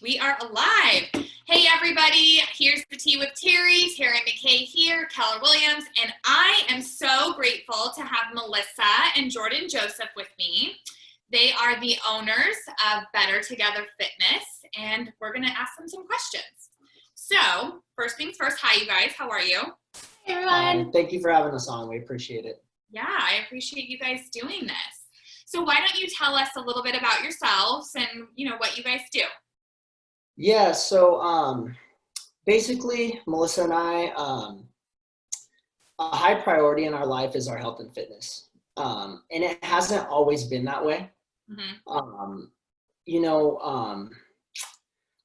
We are alive. Hey, everybody. Here's the tea with Teri. Teri and McKay here, Keller Williams, and I am so grateful to have Melissa and Jordan Joseph with me. They are the owners of Better Together Fitness, and we're going to ask them some questions. So, first things first, hi, you guys. How are you? Hey, everyone. Thank you for having us on. We appreciate it. Yeah, I appreciate you guys doing this. So why don't you tell us a little bit about yourselves and, what you guys do? Yeah, so basically, Melissa and I, a high priority in our life is our health and fitness. And it hasn't always been that way. Mm-hmm.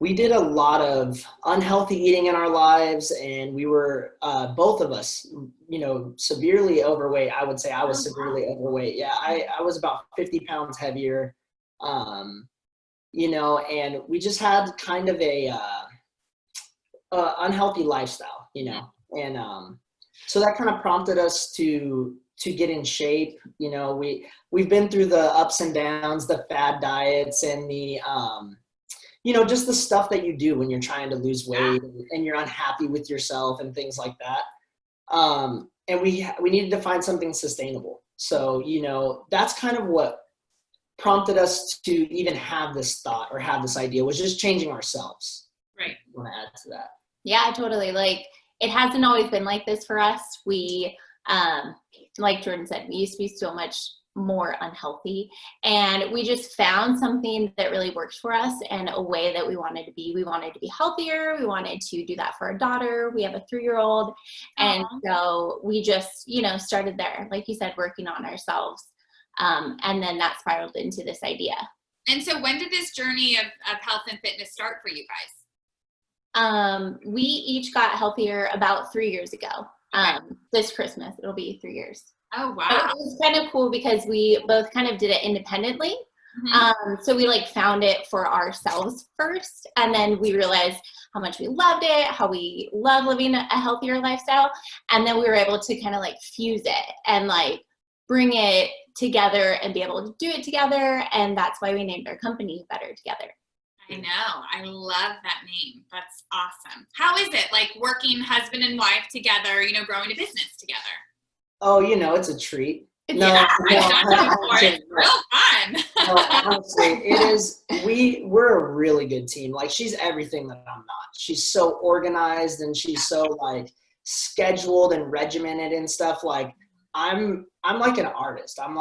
We did a lot of unhealthy eating in our lives, and we were, both of us, severely overweight. I would say I was severely overweight. Yeah, I was about 50 pounds heavier, and we just had kind of a unhealthy lifestyle, and so that kind of prompted us to get in shape. We've been through the ups and downs, the fad diets, and the just the stuff that you do when you're trying to lose weight and you're unhappy with yourself and things like that. And we needed to find something sustainable. So, that's kind of what prompted us to even have this thought or have this idea, was just changing ourselves. Right. I want to add to that. Yeah, totally. It hasn't always been like this for us. We, like Jordan said, we used to be so much more unhealthy, and we just found something that really worked for us and a way that we wanted to be. We wanted to be healthier. We wanted to do that for our daughter. We have a 3-year-old. And so we just, started there, like you said, working on ourselves. And then that spiraled into this idea. And so when did this journey of health and fitness start for you guys? We each got healthier about 3 years ago. This Christmas, it'll be 3 years. Oh, wow. It was kind of cool because we both kind of did it independently. Mm-hmm. So we found it for ourselves first, and then we realized how much we loved it, how we love living a healthier lifestyle. And then we were able to kind of fuse it and bring it together and be able to do it together. And that's why we named our company Better Together. I know. I love that name. That's awesome. How is it working husband and wife together, growing a business together? Oh, it's a treat. It's real fun. No, honestly, it is. We're a really good team. She's everything that I'm not. She's so organized, and she's so scheduled and regimented and stuff. I'm like an artist. I'm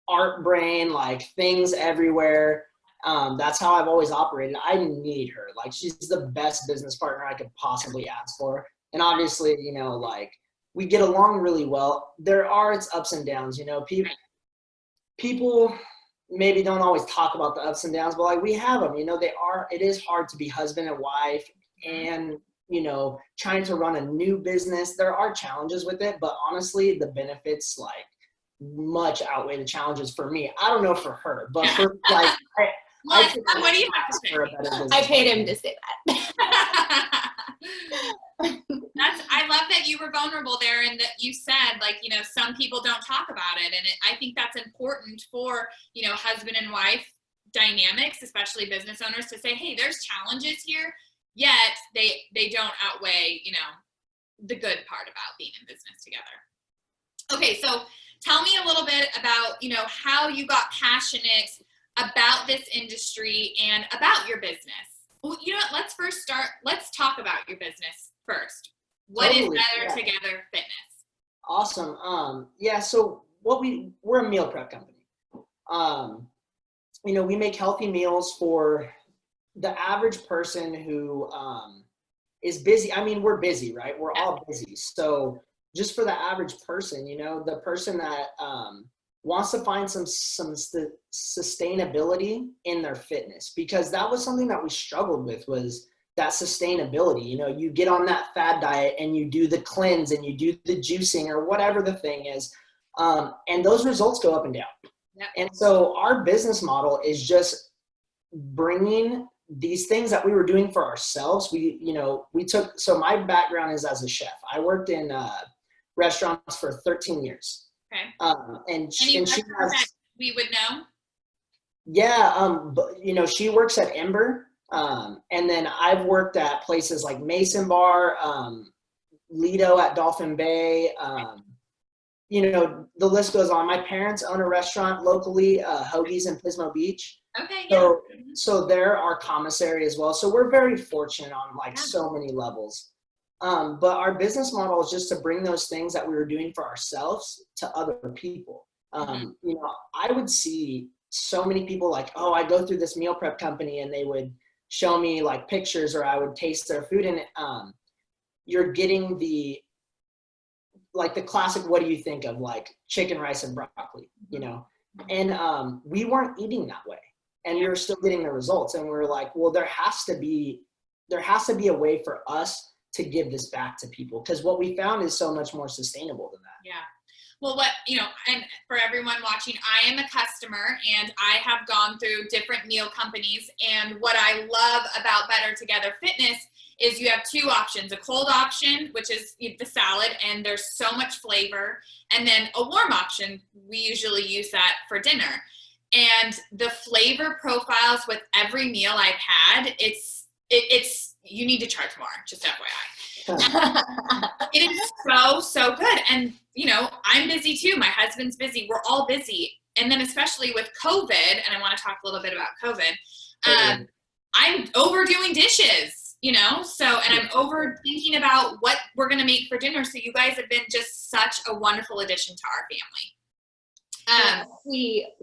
art brain, things everywhere. That's how I've always operated. I need her. She's the best business partner I could possibly ask for. And obviously, we get along really well. There are its ups and downs, people maybe don't always talk about the ups and downs, but we have them, it is hard to be husband and wife and, trying to run a new business. There are challenges with it, but honestly, the benefits much outweigh the challenges for me. I don't know for her, but for what do you have to say? I paid him to say that. I love that you were vulnerable there, and that you said some people don't talk about it, and I think that's important for husband and wife dynamics, especially business owners, to say, hey, there's challenges here, yet they don't outweigh the good part about being in business together. Okay, so tell me a little bit about how you got passionate about this industry and about your business. Well, let's talk about your business first. What totally. Is Better Together Fitness? Awesome. Yeah, so we're a meal prep company. We make healthy meals for the average person who is busy. I mean, we're busy, right? We're all busy. So just for the average person, the person that wants to find some sustainability in their fitness, because that was something that we struggled with, was that sustainability. You get on that fad diet and you do the cleanse and you do the juicing or whatever the thing is, and those results go up and down. Yep. And so our business model is just bringing these things that we were doing for ourselves. So my background is as a chef. I worked in restaurants for 13 years. Okay. And she has, we would know? Yeah, but, you know, she works at Ember, and then I've worked at places like Mason Bar, Lido at Dolphin Bay. You know, the list goes on. My parents own a restaurant locally, Hoagie's in Pismo Beach. Okay, yeah. So they're our commissary as well. So we're very fortunate on like Yeah. so many levels. But our business model is just to bring those things that we were doing for ourselves to other people. You know, I would see so many people like, oh, I go through this meal prep company, and they would show me like pictures, or I would taste their food, and you're getting the classic, what do you think of, like chicken, rice, and broccoli, you know? And we weren't eating that way, and we were still getting the results. And we were like, well, there has to be a way for us to give this back to people, because what we found is so much more sustainable than that. Yeah. Well, and for everyone watching, I am a customer, and I have gone through different meal companies. And what I love about Better Together Fitness is you have two options: a cold option, which is the salad, and there's so much flavor, and then a warm option. We usually use that for dinner. And the flavor profiles with every meal I've had, it's you need to charge more, just FYI. It is so good. And, you know, I'm busy too. My husband's busy. We're all busy. And then especially with COVID, and I want to talk a little bit about COVID, I'm overdoing dishes, you know, and I'm over thinking about what we're going to make for dinner. So you guys have been just such a wonderful addition to our family.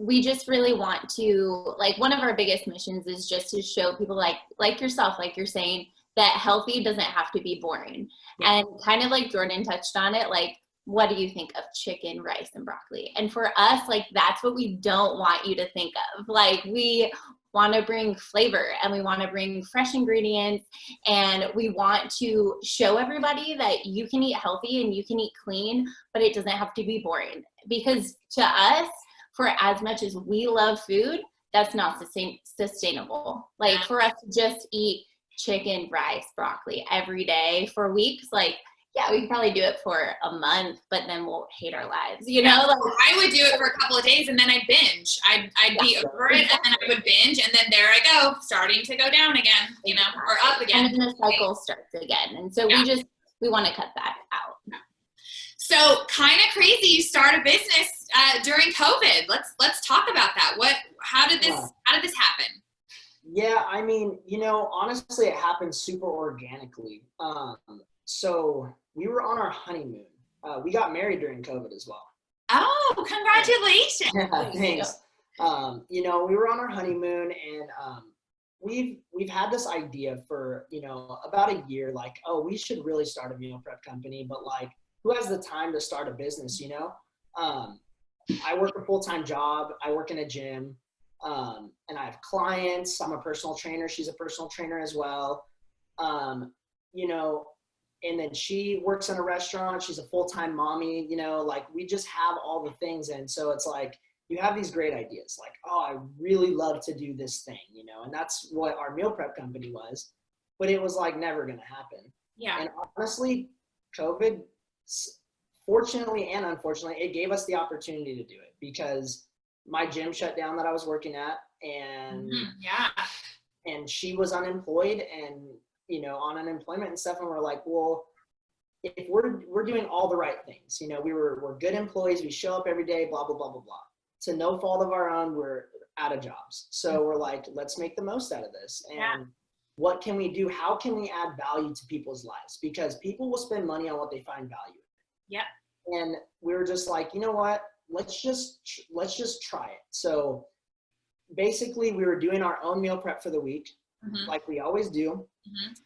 We just really want to, like, one of our biggest missions is just to show people like yourself, like you're saying, that healthy doesn't have to be boring. Yeah. And kind of like Jordan touched on it, like, what do you think of chicken, rice, and broccoli? And for us, like, that's what we don't want you to think of. Like, we want to bring flavor, and we want to bring fresh ingredients, and we want to show everybody that you can eat healthy and you can eat clean, but it doesn't have to be boring. Because to us, for as much as we love food, that's not sustainable. Like, for us to just eat chicken, rice, broccoli every day for weeks, like, yeah, we can probably do it for a month, but then we'll hate our lives, you know? Like, I would do it for a couple of days, and then I'd binge. I'd be over it, and then I would binge, and then there I go, starting to go down again, you know, or up again. And then the cycle starts again. And so we want to cut that out. So kind of crazy, you start a business during COVID. Let's talk about that. How did this happen? Yeah, I mean, you know, honestly, it happened super organically. So we were on our honeymoon. We got married during COVID as well. Oh, congratulations. Yeah, thanks. You know, we were on our honeymoon, and we've had this idea for, you know, about a year, like, oh, we should really start a meal prep company, but like, who has the time to start a business, you know? I work a full-time job. I work in a gym. And I have clients. I'm a personal trainer. She's a personal trainer as well. You know, and then she works in a restaurant. She's a full-time mommy, you know, like, we just have all the things. And so it's like, you have these great ideas, like, oh, I really love to do this thing, you know, and that's what our meal prep company was, but it was like never going to happen. Yeah. And honestly, COVID, fortunately and unfortunately, it gave us the opportunity to do it, because my gym shut down that I was working at, and and she was unemployed, and, you know, on unemployment and stuff. And we're like, well, if we're doing all the right things, you know, we're good employees, we show up every day, blah, blah, blah, blah, blah. To no fault of our own, we're out of jobs. So we're like, let's make the most out of this. And what can we do? How can we add value to people's lives? Because people will spend money on what they find value in. Yep. And we were just like, you know what? Let's just try it. So basically, we were doing our own meal prep for the week, like we always do.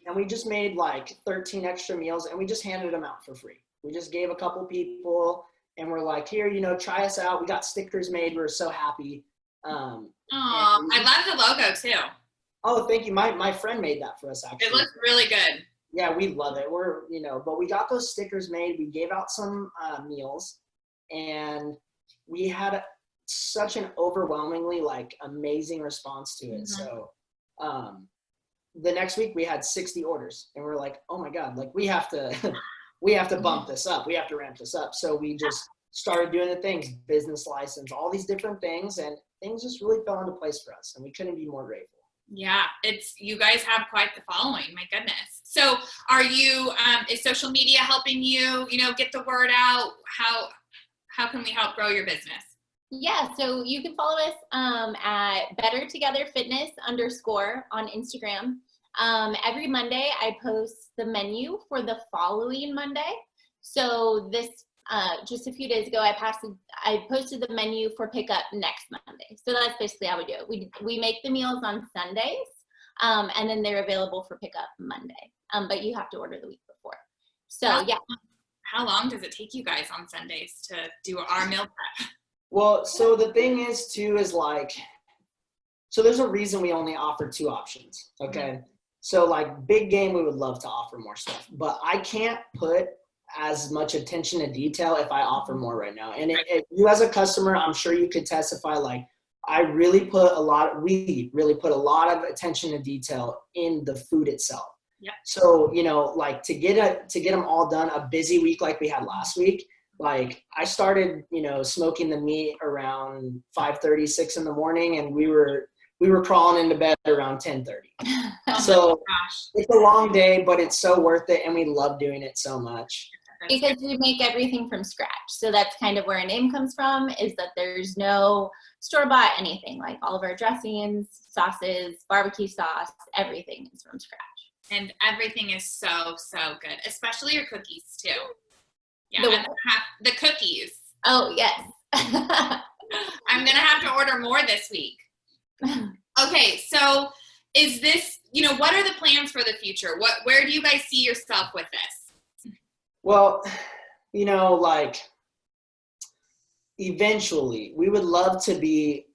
And we just made like 13 extra meals, and we just handed them out for free. We just gave a couple people, and we're like, here, you know, try us out. We got stickers made. We were so happy. I love the logo too. Oh, thank you. My friend made that for us, actually. It looks really good. Yeah, we love it. You know, but we got those stickers made. We gave out some meals, and we had such an overwhelmingly like amazing response to it. So the next week we had 60 orders, and we're like, oh my God, like we have to bump this up. We have to ramp this up. So we just started doing the things, business license, all these different things. And things just really fell into place for us, and we couldn't be more grateful. Yeah, you guys have quite the following. My goodness. So are you, is social media helping you, get the word out? How can we help grow your business? Yeah, so you can follow us at Better Together Fitness _ on Instagram. Every Monday I post the menu for the following Monday. So this just a few days ago, I posted the menu for pickup next Monday. So that's basically how we do it. We make the meals on Sundays, and then they're available for pickup Monday. But you have to order the week before. So yeah. How long does it take you guys on Sundays to do our meal prep? Well, so the thing is too is like, so there's a reason we only offer 2 options. Okay. Mm-hmm. So like big game, we would love to offer more stuff, but I can't put as much attention to detail if I offer more right now. And if you as a customer, I'm sure you could testify, like we really put a lot of attention to detail in the food itself. Yeah. So, like to get them all done, a busy week like we had last week, like I started, smoking the meat around 5:30, 6 in the morning, and we were crawling into bed around 10:30. So it's a long day, but it's so worth it, and we love doing it so much. Because we make everything from scratch. So that's kind of where our name comes from, is that there's no store-bought anything. Like all of our dressings, sauces, barbecue sauce, everything is from scratch. And everything is so, so good, especially your cookies too. Yeah, the cookies. Oh, yes. I'm going to have to order more this week. Okay, so is this, what are the plans for the future? Where do you guys see yourself with this? Well, like eventually we would love to be,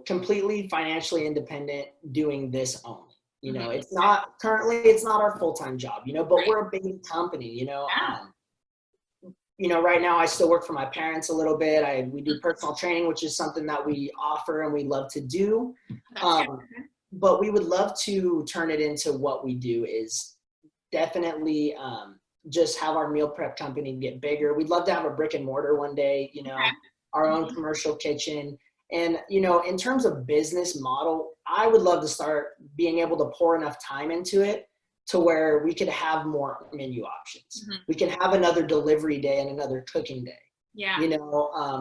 completely financially independent doing this only. It's not our full-time job, but we're a big company, right now I still work for my parents a little bit. We do personal training, which is something that we offer and we love to do. But we would love to turn it into what we do is definitely just have our meal prep company get bigger. We'd love to have a brick and mortar one day, our own commercial kitchen. And, in terms of business model, I would love to start being able to pour enough time into it to where we could have more menu options. Mm-hmm. We can have another delivery day and another cooking day. Yeah.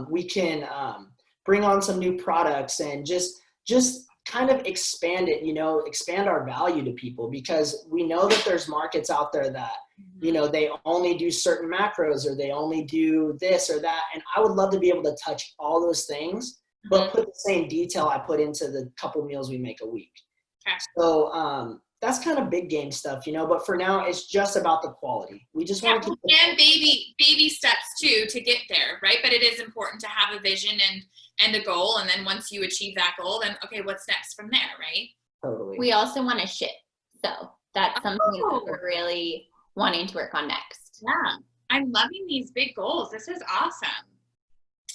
We can bring on some new products and just kind of expand it, expand our value to people, because we know that there's markets out there that, they only do certain macros or they only do this or that. And I would love to be able to touch all those things, but put the same detail I put into the couple meals we make a week. Okay. So that's kind of big game stuff, but for now it's just about the quality. We just want to keep and baby steps too to get there, right? But it is important to have a vision and a goal, and then once you achieve that goal, then okay, what's next from there, right? Totally. We also want to ship, so that's something that we're really wanting to work on next. Yeah, I'm loving these big goals. This is awesome.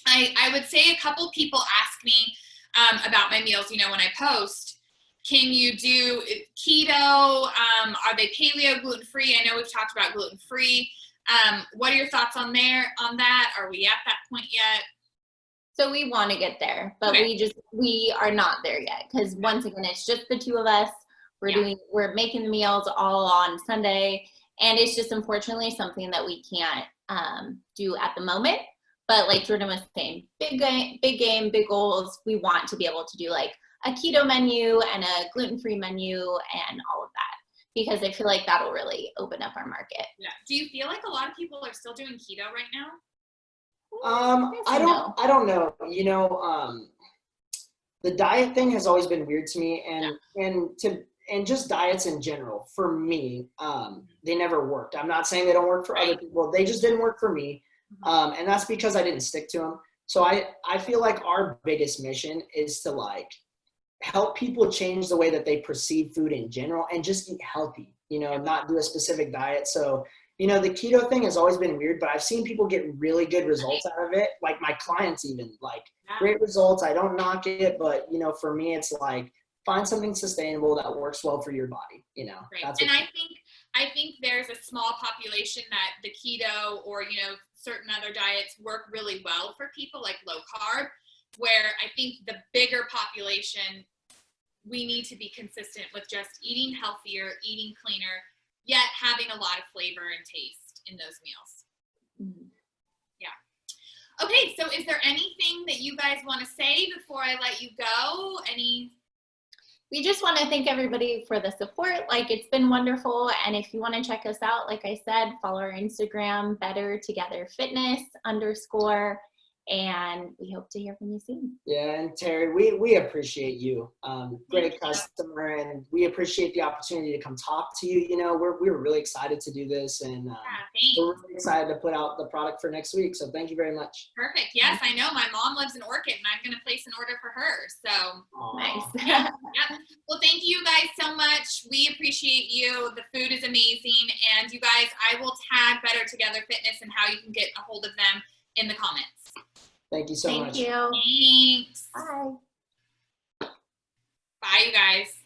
I would say a couple people ask me about my meals, when I post. Can you do keto? Are they paleo, gluten-free? I know we've talked about gluten-free. What are your thoughts on that? Are we at that point yet? So we want to get there, but we are not there yet, because once again, it's just the 2 of us. We're making the meals all on Sunday, and it's just unfortunately something that we can't do at the moment. But like Jordan was saying, big game, big goals. We want to be able to do like a keto menu and a gluten-free menu and all of that, because I feel like that'll really open up our market. Yeah. Do you feel like a lot of people are still doing keto right now? I don't know. The diet thing has always been weird to me, and just diets in general for me, they never worked. I'm not saying they don't work for other people. They just didn't work for me. And that's because I didn't stick to them. So I feel like our biggest mission is to like help people change the way that they perceive food in general and just eat healthy, not do a specific diet. So, the keto thing has always been weird, but I've seen people get really good results out of it. Like my clients even, like great results. I don't knock it, but for me, it's like find something sustainable that works well for your body, Right. That's and I think there's a small population that the keto or, certain other diets work really well for people, like low carb. where I think the bigger population, we need to be consistent with just eating healthier, eating cleaner, yet having a lot of flavor and taste in those meals. Mhm. Yeah. Okay, so is there anything that you guys want to say before I let you go? We just want to thank everybody for the support. Like, it's been wonderful. And if you want to check us out, like I said, follow our Instagram, bettertogetherfitness_. And we hope to hear from you soon. Yeah, and Teri, we appreciate you. Great customer, and we appreciate the opportunity to come talk to you. You know, we're really excited to do this, and we're really excited to put out the product for next week. So thank you very much. Perfect. Yes, I know. My mom lives in Orchid, and I'm going to place an order for her. So Nice. yeah. Well, thank you guys so much. We appreciate you. The food is amazing, and you guys, I will tag Better Together Fitness and how you can get a hold of them in the comments. Thank you so much. Thank you. Thanks. Bye. Bye, you guys.